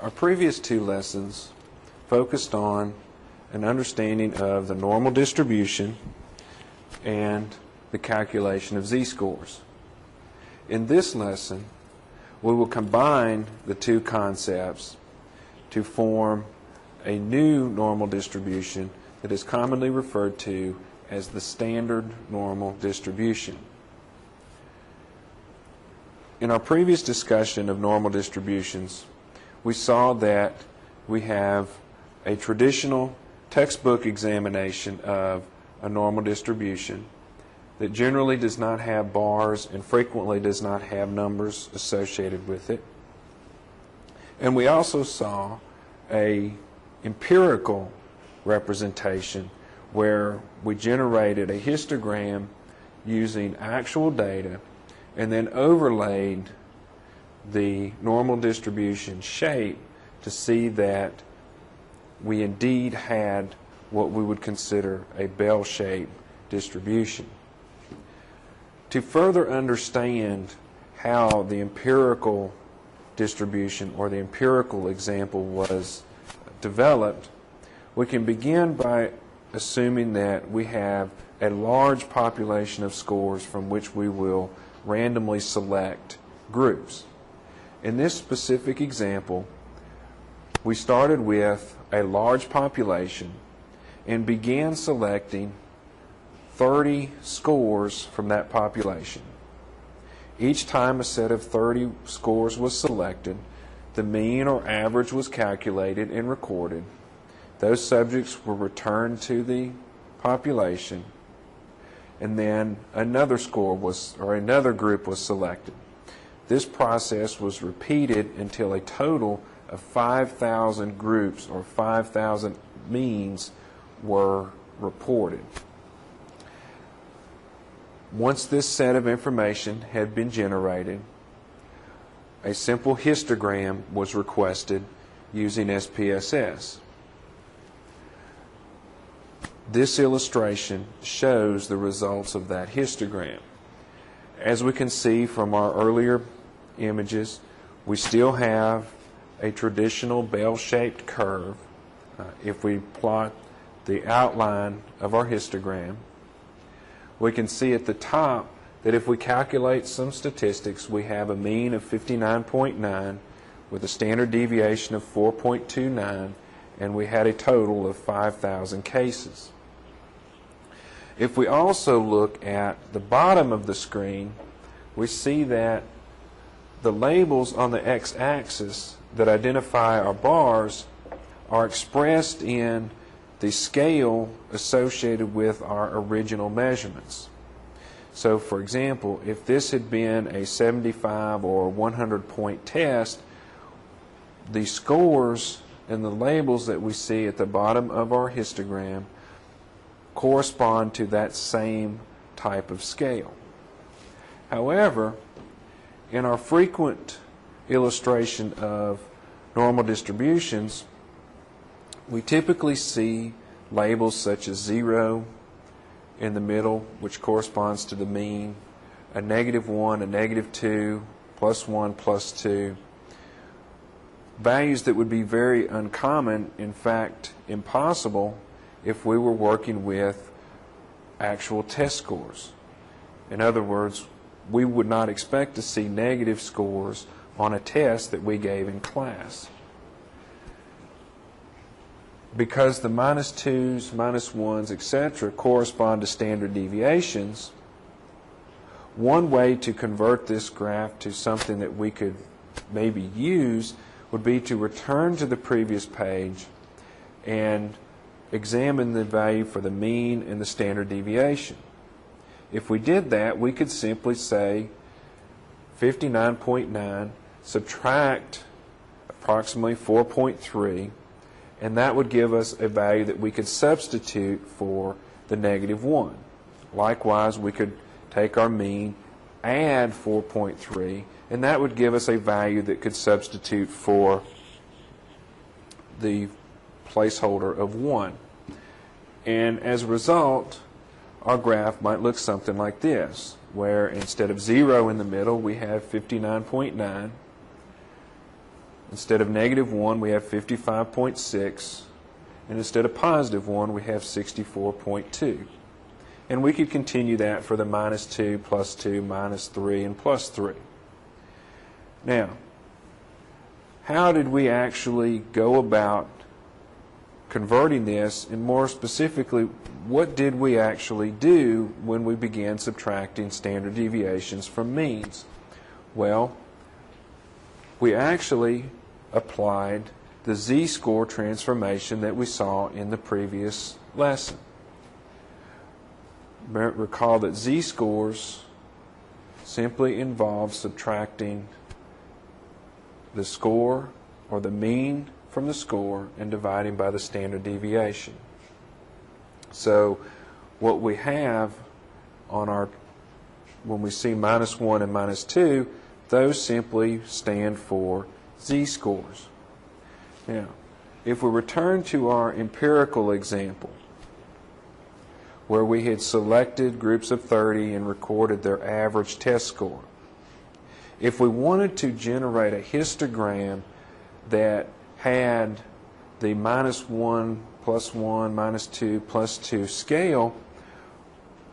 Our previous two lessons focused on an understanding of the normal distribution and the calculation of z-scores. In this lesson, we will combine the two concepts to form a new normal distribution that is commonly referred to as the standard normal distribution. In our previous discussion of normal distributions, we saw that we have a traditional textbook examination of a normal distribution that generally does not have bars and frequently does not have numbers associated with it. And we also saw an empirical representation where we generated a histogram using actual data and then overlaid the normal distribution shape to see that we indeed had what we would consider a bell-shaped distribution. To further understand how the empirical distribution or the empirical example was developed, we can begin by assuming that we have a large population of scores from which we will randomly select groups. In this specific example, we started with a large population and began selecting 30 scores from that population. Each time a set of 30 scores was selected, the mean or average was calculated and recorded. Those subjects were returned to the population, and then another group was selected. This process was repeated until a total of 5,000 groups or 5,000 means were reported. Once this set of information had been generated, a simple histogram was requested using SPSS. This illustration shows the results of that histogram. As we can see from our earlier images, we still have a traditional bell-shaped curve. If we plot the outline of our histogram, we can see at the top that if we calculate some statistics, we have a mean of 59.9 with a standard deviation of 4.29, and we had a total of 5,000 cases. If we also look at the bottom of the screen, we see that the labels on the x-axis that identify our bars are expressed in the scale associated with our original measurements. So, for example, if this had been a 75 or 100-point test, the scores and the labels that we see at the bottom of our histogram correspond to that same type of scale. However, in our frequent illustration of normal distributions, we typically see labels such as 0 in the middle, which corresponds to the mean, a -1, a -2, +1, +2, values that would be very uncommon, in fact impossible, if we were working with actual test scores. In other words, we would not expect to see negative scores on a test that we gave in class. Because the -2s, -1s, etc. correspond to standard deviations, one way to convert this graph to something that we could maybe use would be to return to the previous page and examine the value for the mean and the standard deviation. If we did that, we could simply say 59.9 subtract approximately 4.3, and that would give us a value that we could substitute for the -1. Likewise, we could take our mean, add 4.3, and that would give us a value that could substitute for the placeholder of 1. And as a result, our graph might look something like this, where instead of 0 in the middle, we have 59.9. Instead of -1, we have 55.6. And instead of +1, we have 64.2. And we could continue that for the -2, +2, -3, and +3. Now, how did we actually go about converting this, and more specifically, what did we actually do when we began subtracting standard deviations from means? Well, we actually applied the z-score transformation that we saw in the previous lesson. Recall that z-scores simply involve subtracting the score or the mean from the score and dividing by the standard deviation. So what we have on our, when we see -1 and -2, those simply stand for z-scores. Now, if we return to our empirical example, where we had selected groups of 30 and recorded their average test score, if we wanted to generate a histogram that had the -1 +1 -2 +2 scale,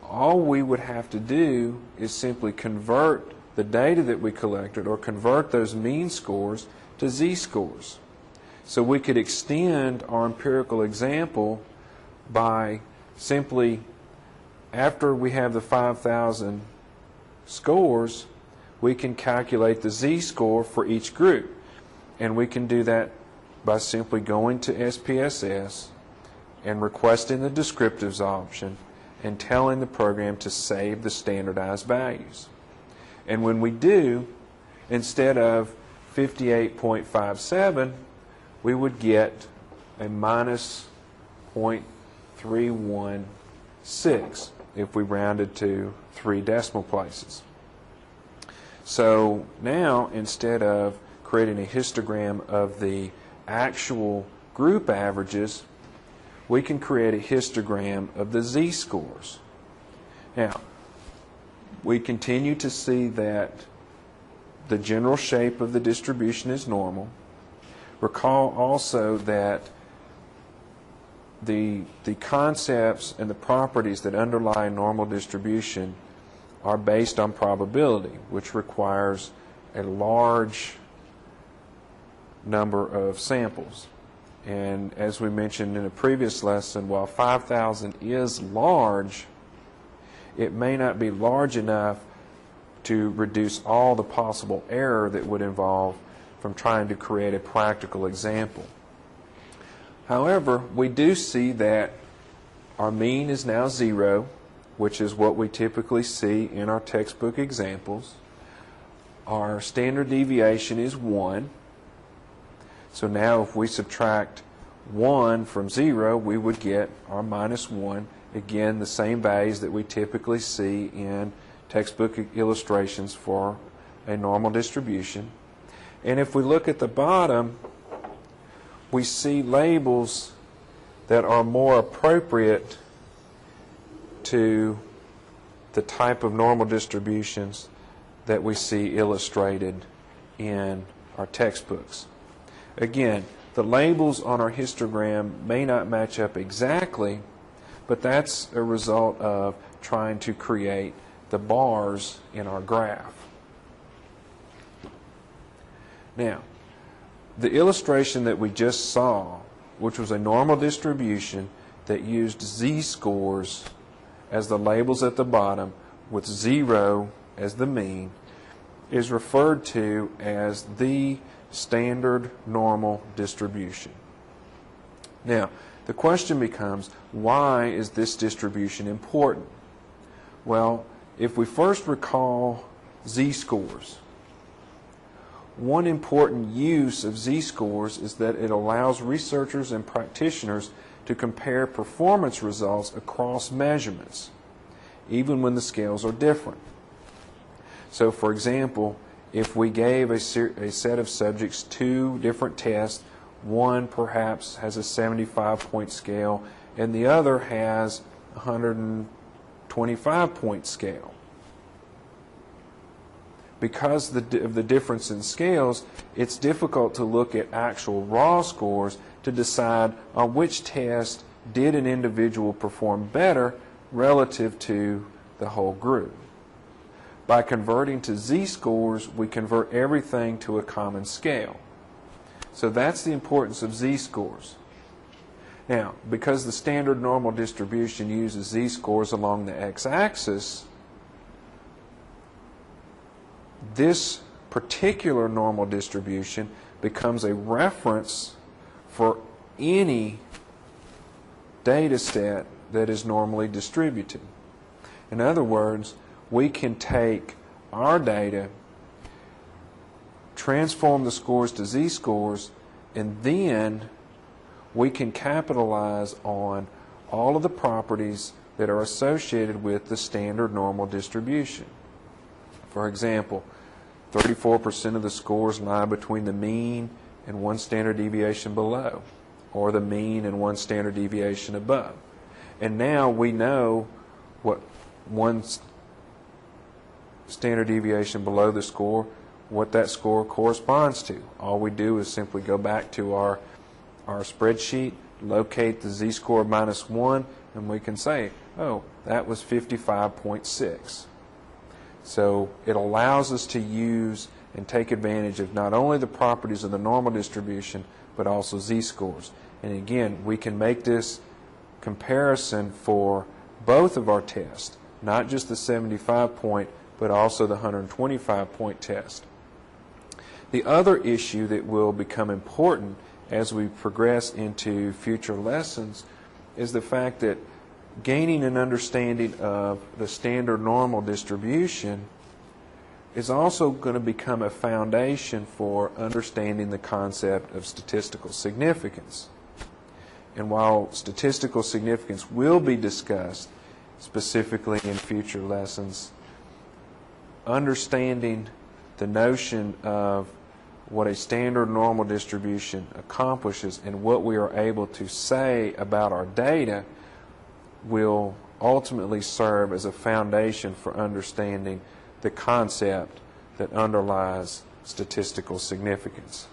all we would have to do is simply convert the data that we collected, or convert those mean scores to z-scores. So we could extend our empirical example by simply, after we have the 5,000 scores, we can calculate the z-score for each group. And we can do that by simply going to SPSS and requesting the descriptives option and telling the program to save the standardized values. And when we do, instead of 58.57, we would get a -0.316 if we rounded to 3 decimal places. So now, instead of creating a histogram of the actual group averages, we can create a histogram of the z-scores. Now, we continue to see that the general shape of the distribution is normal. Recall also that the concepts and the properties that underlie normal distribution are based on probability, which requires a large number of samples. And as we mentioned in a previous lesson, while 5,000 is large, it may not be large enough to reduce all the possible error that would involve from trying to create a practical example. However, we do see that our mean is now 0, which is what we typically see in our textbook examples. Our standard deviation is 1. So now if we subtract 1 from 0, we would get our -1. Again, the same values that we typically see in textbook illustrations for a normal distribution. And if we look at the bottom, we see labels that are more appropriate to the type of normal distributions that we see illustrated in our textbooks. Again, the labels on our histogram may not match up exactly, but that's a result of trying to create the bars in our graph. Now, the illustration that we just saw, which was a normal distribution that used z-scores as the labels at the bottom with 0 as the mean, is referred to as the standard normal distribution. Now, the question becomes, why is this distribution important? Well, if we first recall z-scores, one important use of z-scores is that it allows researchers and practitioners to compare performance results across measurements, even when the scales are different. So, for example, if we gave a set of subjects 2 different tests, one perhaps has a 75-point scale and the other has a 125-point scale. because of the difference in scales, it's difficult to look at actual raw scores to decide on which test did an individual perform better relative to the whole group. By converting to z-scores, we convert everything to a common scale. So that's the importance of z-scores. Now, because the standard normal distribution uses z-scores along the x-axis, this particular normal distribution becomes a reference for any data set that is normally distributed. In other words, we can take our data, transform the scores to z-scores, and then we can capitalize on all of the properties that are associated with the standard normal distribution. For example, 34% of the scores lie between the mean and one standard deviation below, or the mean and one standard deviation above. And now we know what one standard deviation below the score, what that score corresponds to. All we do is simply go back to our spreadsheet, locate the z-score of -1, and we can say, oh, that was 55.6. So it allows us to use and take advantage of not only the properties of the normal distribution, but also z-scores. And again, we can make this comparison for both of our tests, not just the 75-point, but also the 125-point test. The other issue that will become important as we progress into future lessons is the fact that gaining an understanding of the standard normal distribution is also going to become a foundation for understanding the concept of statistical significance. And while statistical significance will be discussed specifically in future lessons, understanding the notion of what a standard normal distribution accomplishes and what we are able to say about our data will ultimately serve as a foundation for understanding the concept that underlies statistical significance.